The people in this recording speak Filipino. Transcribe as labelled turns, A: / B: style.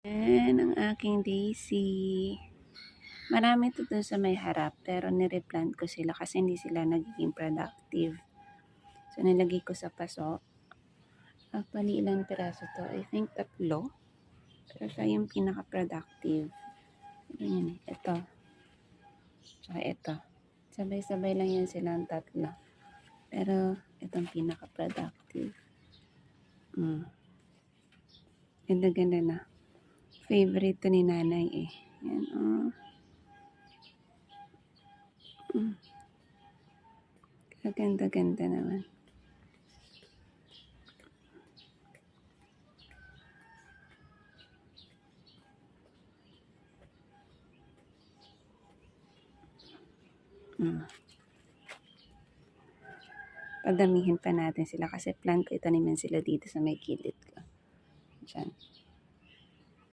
A: Yan ang aking daisy. Marami to doon sa may harap pero nireplant ko sila kasi hindi sila nagiging productive. So nilagay ko sa paso. Actually ilang piraso to? I think 3. Pero siya yung pinaka-productive. Ayan, ito. Tsaka ito. Sabay-sabay lang yan silang 3. Pero itong pinaka-productive. Ganda-ganda na. Favorite to ni nanay eh. Yan Ganda-ganda naman. Padamihin pa natin sila kasi plan ko itaniman sila dito sa may kilid ko. Diyan.